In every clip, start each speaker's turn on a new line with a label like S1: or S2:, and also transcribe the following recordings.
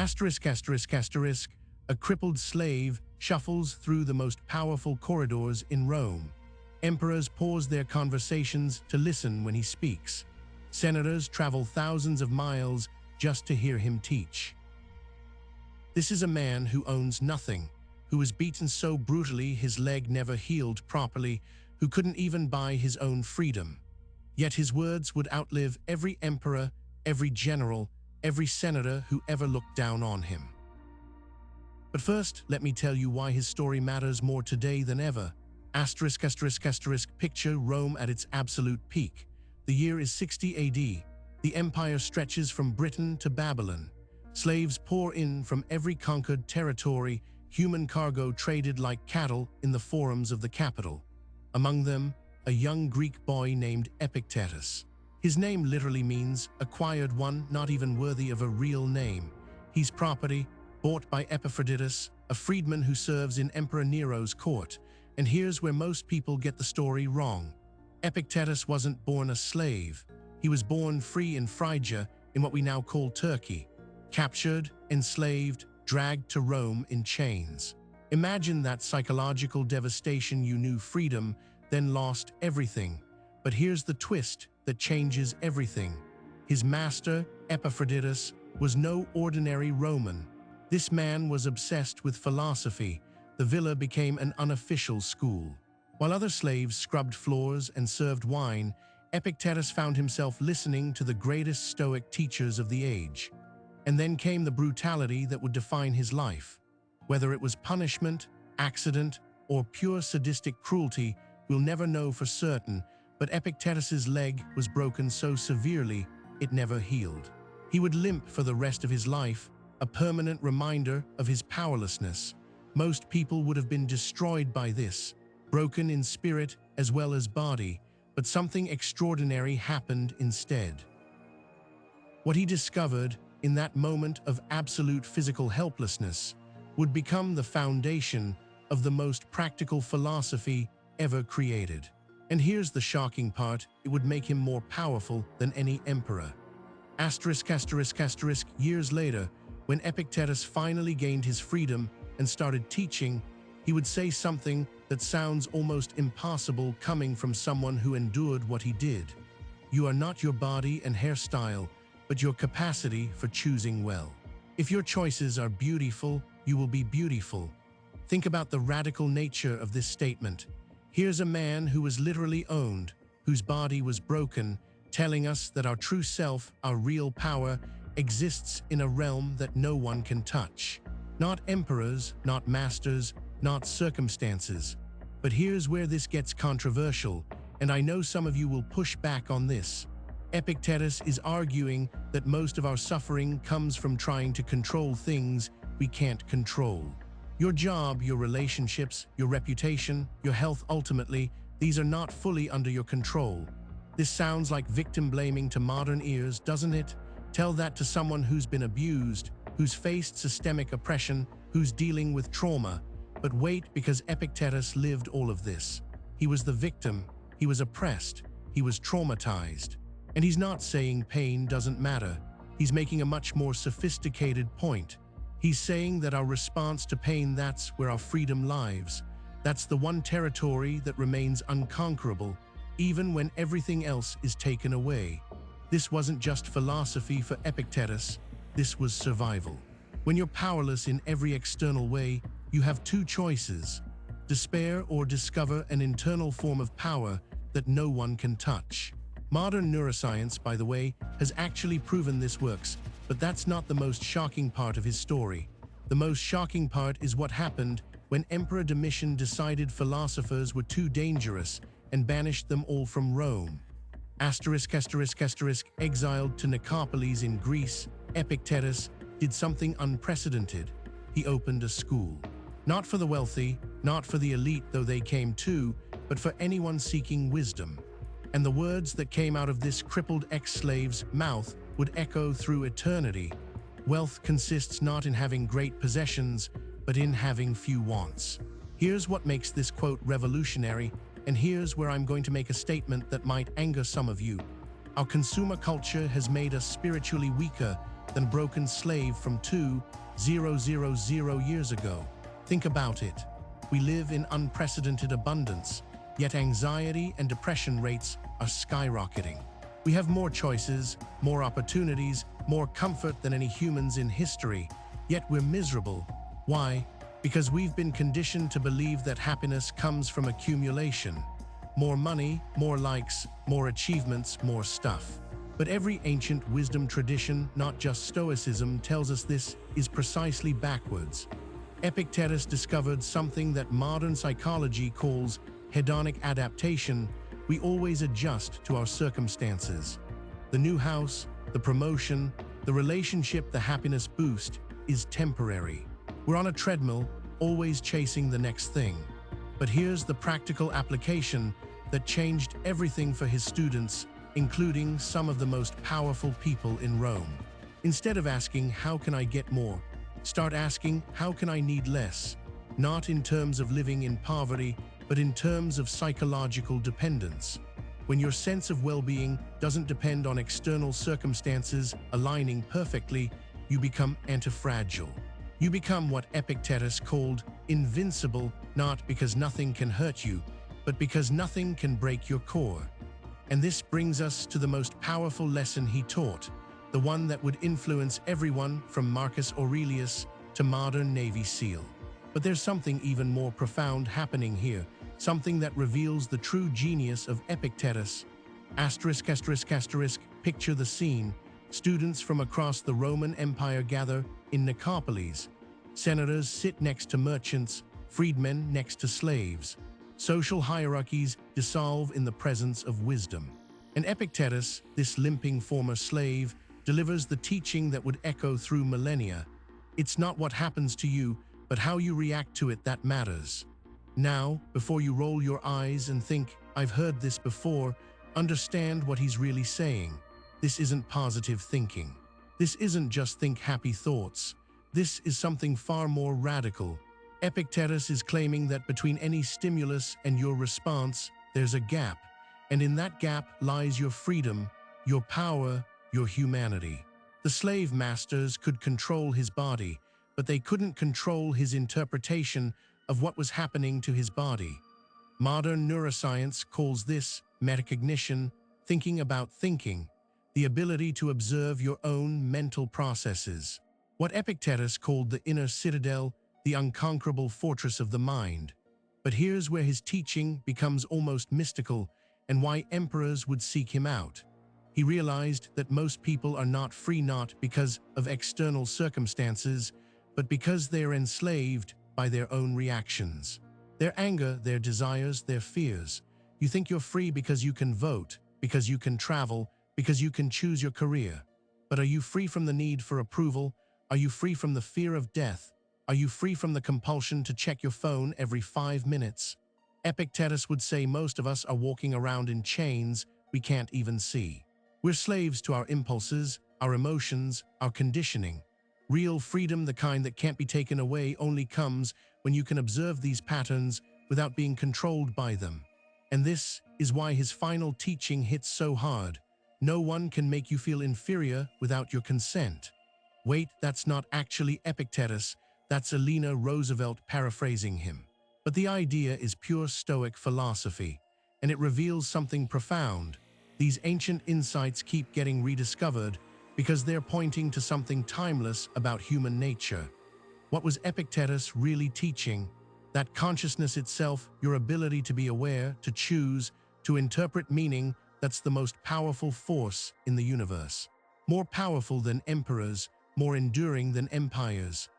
S1: Asterisk, asterisk, asterisk, a crippled slave shuffles through the most powerful corridors in Rome. Emperors pause their conversations to listen when he speaks. Senators travel thousands of miles just to hear him teach. This is a man who owns nothing, who was beaten so brutally his leg never healed properly, who couldn't even buy his own freedom. Yet his words would outlive every emperor, every general, every senator who ever looked down on him. But first, let me tell you why his story matters more today than ever. Asterisk, asterisk, asterisk, picture Rome at its absolute peak. The year is 60 AD. The empire stretches from Britain to Babylon. Slaves pour in from every conquered territory, human cargo traded like cattle in the forums of the capital. Among them, a young Greek boy named Epictetus. His name literally means acquired one, not even worthy of a real name. He's property, bought by Epictetus, a freedman who serves in Emperor Nero's court. And here's where most people get the story wrong. Epictetus wasn't born a slave. He was born free in Phrygia, in what we now call Turkey. Captured, enslaved, dragged to Rome in chains. Imagine that psychological devastation. You knew freedom, then lost everything. But here's the twist that changes everything. His master, Epictetus, was no ordinary Roman. This man was obsessed with philosophy. The villa became an unofficial school. While other slaves scrubbed floors and served wine, Epictetus found himself listening to the greatest Stoic teachers of the age. And then came the brutality that would define his life. Whether it was punishment, accident, or pure sadistic cruelty, we'll never know for certain, but Epictetus's leg was broken so severely it never healed. He would limp for the rest of his life, a permanent reminder of his powerlessness. Most people would have been destroyed by this, broken in spirit as well as body, but something extraordinary happened instead. What he discovered in that moment of absolute physical helplessness would become the foundation of the most practical philosophy ever created. And here's the shocking part, it would make him more powerful than any emperor. Asterisk, asterisk, asterisk, years later, when Epictetus finally gained his freedom and started teaching, he would say something that sounds almost impossible coming from someone who endured what he did. You are not your body and hairstyle, but your capacity for choosing well. If your choices are beautiful, you will be beautiful. Think about the radical nature of this statement. Here's a man who was literally owned, whose body was broken, telling us that our true self, our real power, exists in a realm that no one can touch. Not emperors, not masters, not circumstances. But here's where this gets controversial, and I know some of you will push back on this. Epictetus is arguing that most of our suffering comes from trying to control things we can't control. Your job, your relationships, your reputation, your health ultimately, these are not fully under your control. This sounds like victim blaming to modern ears, doesn't it? Tell that to someone who's been abused, who's faced systemic oppression, who's dealing with trauma. But wait, because Epictetus lived all of this. He was the victim, he was oppressed, he was traumatized. And he's not saying pain doesn't matter. He's making a much more sophisticated point. He's saying that our response to pain, that's where our freedom lies. That's the one territory that remains unconquerable, even when everything else is taken away. This wasn't just philosophy for Epictetus, this was survival. When you're powerless in every external way, you have two choices: despair or discover an internal form of power that no one can touch. Modern neuroscience, by the way, has actually proven this works, but that's not the most shocking part of his story. The most shocking part is what happened when Emperor Domitian decided philosophers were too dangerous and banished them all from Rome. Asterisk, asterisk, asterisk, exiled to Nicopolis in Greece, Epictetus did something unprecedented. He opened a school. Not for the wealthy, not for the elite, though they came too, but for anyone seeking wisdom. And the words that came out of this crippled ex-slave's mouth would echo through eternity. Wealth consists not in having great possessions, but in having few wants. Here's what makes this quote revolutionary, and here's where I'm going to make a statement that might anger some of you. Our consumer culture has made us spiritually weaker, than a broken slave from 2000 years ago. Think about it. We live in unprecedented abundance, yet anxiety and depression rates are skyrocketing. We have more choices, more opportunities, more comfort than any humans in history, yet we're miserable. Why? Because we've been conditioned to believe that happiness comes from accumulation. More money, more likes, more achievements, more stuff. But every ancient wisdom tradition, not just Stoicism, tells us this is precisely backwards. Epictetus discovered something that modern psychology calls hedonic adaptation. We always adjust to our circumstances. The new house, the promotion, the relationship, the happiness boost is temporary. We're on a treadmill, always chasing the next thing. But here's the practical application that changed everything for his students, including some of the most powerful people in Rome. Instead of asking, "How can I get more?" start asking, "How can I need less?" Not in terms of living in poverty, but in terms of psychological dependence. When your sense of well-being doesn't depend on external circumstances aligning perfectly, you become antifragile. You become what Epictetus called invincible, not because nothing can hurt you, but because nothing can break your core. And this brings us to the most powerful lesson he taught, the one that would influence everyone from Marcus Aurelius to modern Navy SEAL. But there's something even more profound happening here, something that reveals the true genius of Epictetus. Picture the scene. Students from across the Roman Empire gather in Nicopolis. Senators sit next to merchants, freedmen next to slaves. Social hierarchies dissolve in the presence of wisdom. And Epictetus, this limping former slave, delivers the teaching that would echo through millennia. It's not what happens to you, but how you react to it that matters. Now, before you roll your eyes and think, "I've heard this before," understand what he's really saying. This isn't positive thinking. This isn't just think happy thoughts. This is something far more radical. Epictetus is claiming that between any stimulus and your response, there's a gap. And in that gap lies your freedom, your power, your humanity. The slave masters could control his body, but they couldn't control his interpretation of what was happening to his body. Modern neuroscience calls this metacognition, thinking about thinking, the ability to observe your own mental processes. What Epictetus called the inner citadel, the unconquerable fortress of the mind. But here's where his teaching becomes almost mystical and why emperors would seek him out. He realized that most people are not free not because of external circumstances, but because they are enslaved by their own reactions. Their anger, their desires, their fears. You think you're free because you can vote, because you can travel, because you can choose your career. But are you free from the need for approval? Are you free from the fear of death? Are you free from the compulsion to check your phone every 5 minutes? Epictetus would say most of us are walking around in chains we can't even see. We're slaves to our impulses, our emotions, our conditioning. Real freedom, the kind that can't be taken away, only comes when you can observe these patterns without being controlled by them. And this is why his final teaching hits so hard. No one can make you feel inferior without your consent. Wait, that's not actually Epictetus, that's Eleanor Roosevelt paraphrasing him. But the idea is pure Stoic philosophy, and it reveals something profound. These ancient insights keep getting rediscovered because they're pointing to something timeless about human nature. What was Epictetus really teaching? That consciousness itself, your ability to be aware, to choose, to interpret meaning, that's the most powerful force in the universe. More powerful than emperors, more enduring than empires.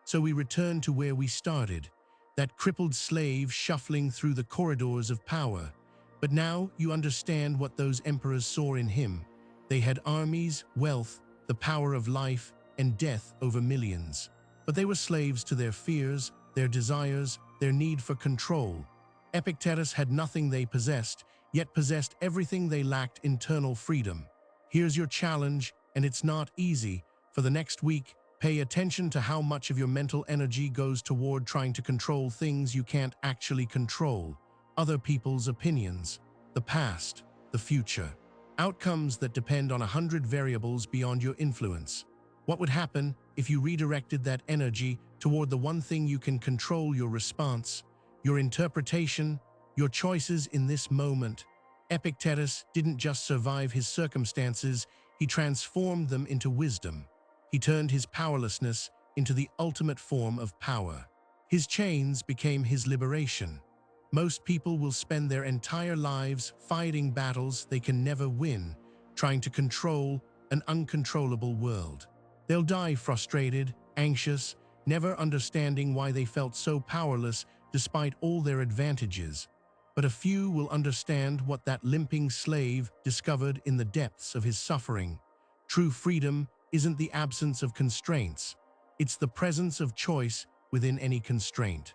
S1: So we return to where we started, that crippled slave shuffling through the corridors of power. But now you understand what those emperors saw in him. They had armies, wealth, the power of life, and death over millions. But they were slaves to their fears, their desires, their need for control. Epictetus had nothing they possessed, yet possessed everything they lacked: internal freedom. Here's your challenge, and it's not easy. For the next week, pay attention to how much of your mental energy goes toward trying to control things you can't actually control. Other people's opinions, the past, the future. outcomes that depend on 100 variables beyond your influence. What would happen if you redirected that energy toward the one thing you can control: your response, your interpretation, your choices in this moment? Epictetus didn't just survive his circumstances, he transformed them into wisdom. He turned his powerlessness into the ultimate form of power. His chains became his liberation. Most people will spend their entire lives fighting battles they can never win, trying to control an uncontrollable world. They'll die frustrated, anxious, never understanding why they felt so powerless despite all their advantages. But a few will understand what that limping slave discovered in the depths of his suffering. True freedom isn't the absence of constraints. It's the presence of choice within any constraint.